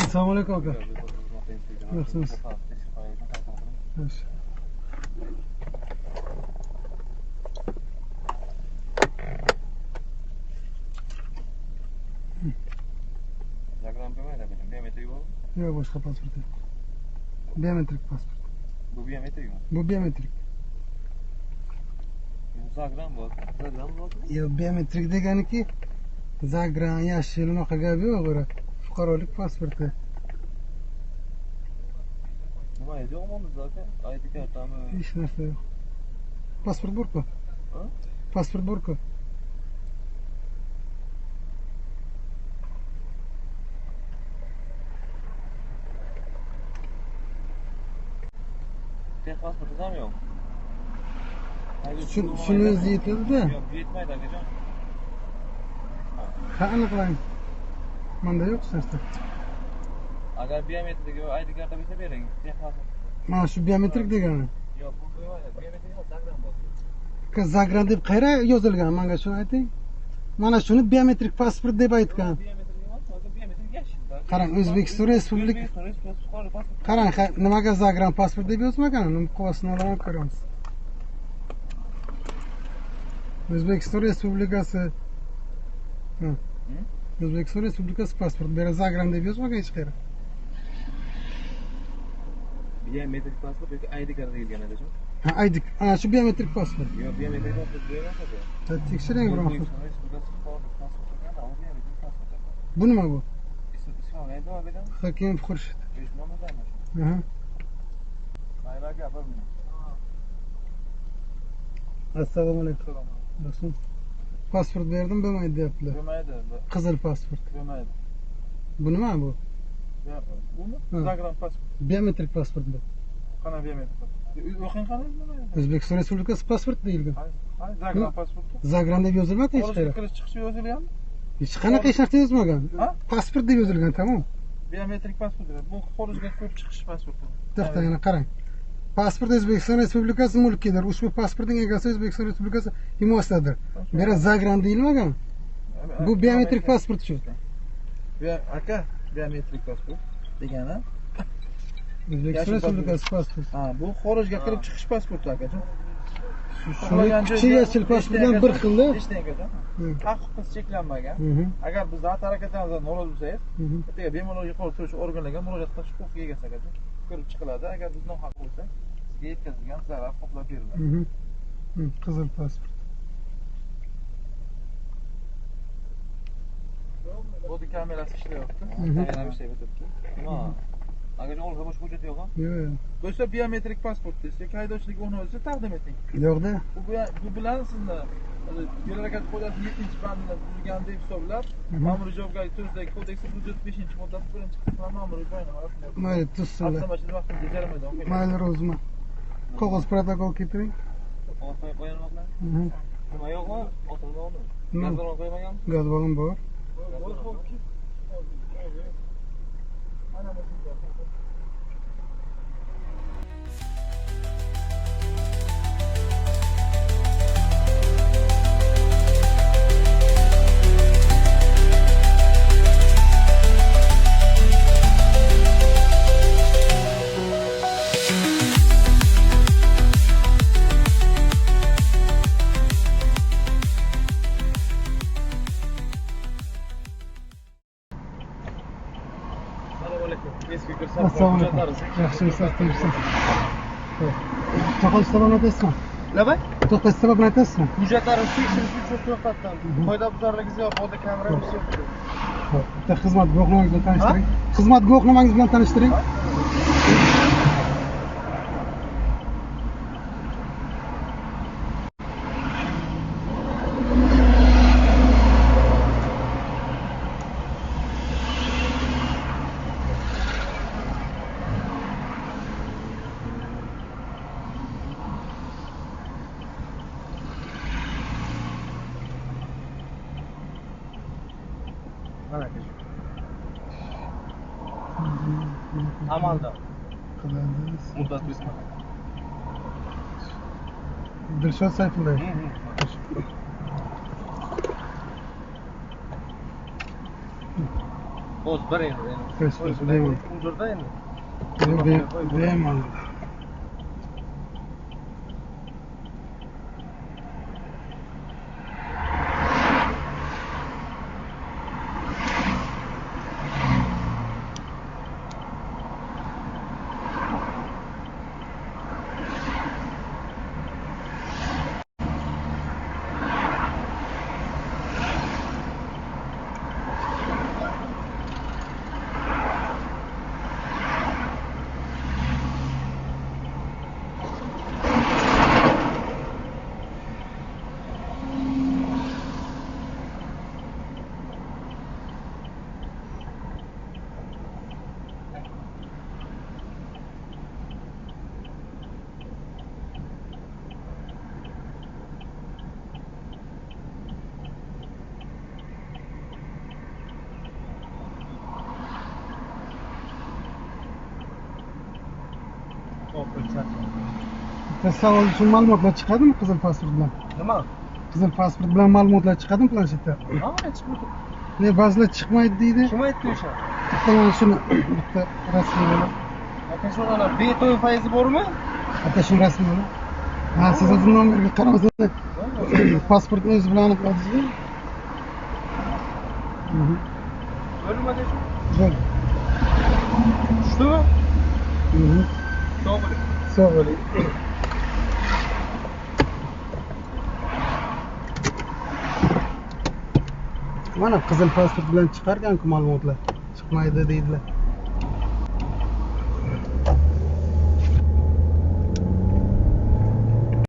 Assalomu alaykum aka. Yaxshimisiz? Yaxshi. Yo'q, boshqa pasport yo'q. Biometrik pasport. Bu biometrikmi? Bu biometrik. Zagram bor. Yo'q, biometrik deganiki Zagran, yashil unaqa gap yo'q, o'ra. Fuqarolik pasporti. Nima edi yo'qmi aka? ID kartami? Hech narsa yo'q. Pasport bor-ku. Ha? Pasport bor-ku. Pasportingiz ham yo'q. Shuni o'zi yetadi-da. Yo'q, yetmaydi akajon. Ha, aniqlang. Menda yo'q hech narsa. Agar biometrik va ID karta bo'lsa bering. Mana shu biometrik degani. Yo'q, bu biometrik emas, Zagram bor. Zagran deb qayerga yozilgan? Menga shuni ayting. Mana shuni biometrik pasport deb aytgan. Biometrik emas, biometrik yashil. Qarang, O'zbekiston Respublikasi. Qarang, nimaga Zagran pasport deb yozmagan? Nima qilasini olib ko'ramiz. O'zbekiston Respublikasi. O'zbekiston Respublikasi pasport. Bu yerda Zagran deb yozmagan hech qayerda. Biometrik pasport yoki ID karta kelgan edi-ku. Ha, aydik. Ana shu biometrik pasport. Yo'q, biometrik pasport emas edi. Tekshiring biroq. Bu nima bu? Ismi nima edi? Hakimov Xurshid. Aha. Maylarga bir minut. Assalomu alaykum. Rasul. Pasport berdim, bo'lmaydi deyaptilar. Bo'lmaydi. Qizil pasport. Bo'lmaydi. Bu nima bu? Buni Zagram pasport. Biometrik pasport bu. Qana biometrik pasport. O'qing qana nima? O'zbekiston Respublikasi pasport deyilgan. Hay, Zagram pasporti. Zagran deb yozilmadi hech Xorijga qayerda. kirish chiqishi yozilganmi? Hech qanaqa hech narsa yozmagan. Ha? Pasport deb yozilgan, tamom. Biometrik pasport. Bu xorijga kirib chiqish pasporti. To'xta, yana qarang. Pasport O'zbekiston Respublikasi mulkidir. Ushbu pasportning egasi O'zbekiston Respublikasi himoyasidadir. Bu yerda Zagran deyilmagan. Bu biometrik pasport shu. Aka, biometrik pasport degani O'zbekiston Respublikasi pasport. ha, bu xorijga kirib chiqish pasporti akajon. Shuni kichik yashil pasport bilan bir xilda. Eshitding akajon? Huquqingiz cheklanmagan. Agar biz xato harakatimizdan norozi bo'lsangiz, ertaga bemalol yuqori turuvchi organlarga murojaat qilish huquqiga egasiz akajon. Ko'rib chiqiladi. Agar biz nohaq bo'lsak, sizga yetkazilgan zarar qoplab beriladi. Qizil pasport. Bodi kamerasi ishlayapti. Yana ishlayapti. Nima? Agar olsa boshqa hujjat yo'qmi? Yo'q. Bo'lsa biometrik pasport yoki haydovchilik guvohnomasi taqdim eting. Yo'q-da. Bu bilan sizni yo'l harakati qoidasining 7-bandini buzgan deb hisoblab, ma'muriy javobgarlik to'g'risidagi kodeksning 145-moddasi 1-qismida ma'muriy bayonnoma rasmiy. Mayli, tuzsinlar. Avtomashin vaqtida jarimadan qo'yiladi. Mayli, rozima. Qog'oz protokol keltiring. Orqaga qo'yilmoqlar. Nima yo'qmi? Otilmoqmi? Gaz balon qo'ymaganmisiz? Gaz balon bor. Assalomu alaykum. Yaxshimisiz, tinchsiz? To'xtash sababini aytasizmi? Nima? To'xtash sababini aytasizmi? Hujjatlaringizni tekshirish uchun to'xtatdim. Qoidabuzarligingiz yo'q, bodi kamera yo'q. Bitta xizmat guvohnomangiz bilan tanishtiring. Xizmat guvohnomangiz bilan tanishtiring. Amalda. Qilingiz. Muddat bitmadi. Dilshod Sayfullayev. O'z bir endi. Pasport bemalol. Huzurda endi. Bemalol. Bitta savol uchun ma'lumotlar chiqadimi qizil pasport bilan? Nima? Qizil pasport bilan ma'lumotlar chiqadimi planshetda? Ha, chiqmaydi. Ne ba'zilar chiqmaydi deydi. Kim aytdi o'sha? Bitta mana shuni bitta rasmini. Aka shu ana beto'y fayzi bormi? Aka shu rasmini. Ha, siz o'z nomerga qaramasangiz pasportni o'zi bilan aniqladingizmi? Bo'lmadi shu. Bo'l. Tushdimi? Sog' bo'ling. Sog' bo'ling. Mana qizil pasport bilan chiqargan-ku ma'lumotlar. Chiqmaydi deydilar.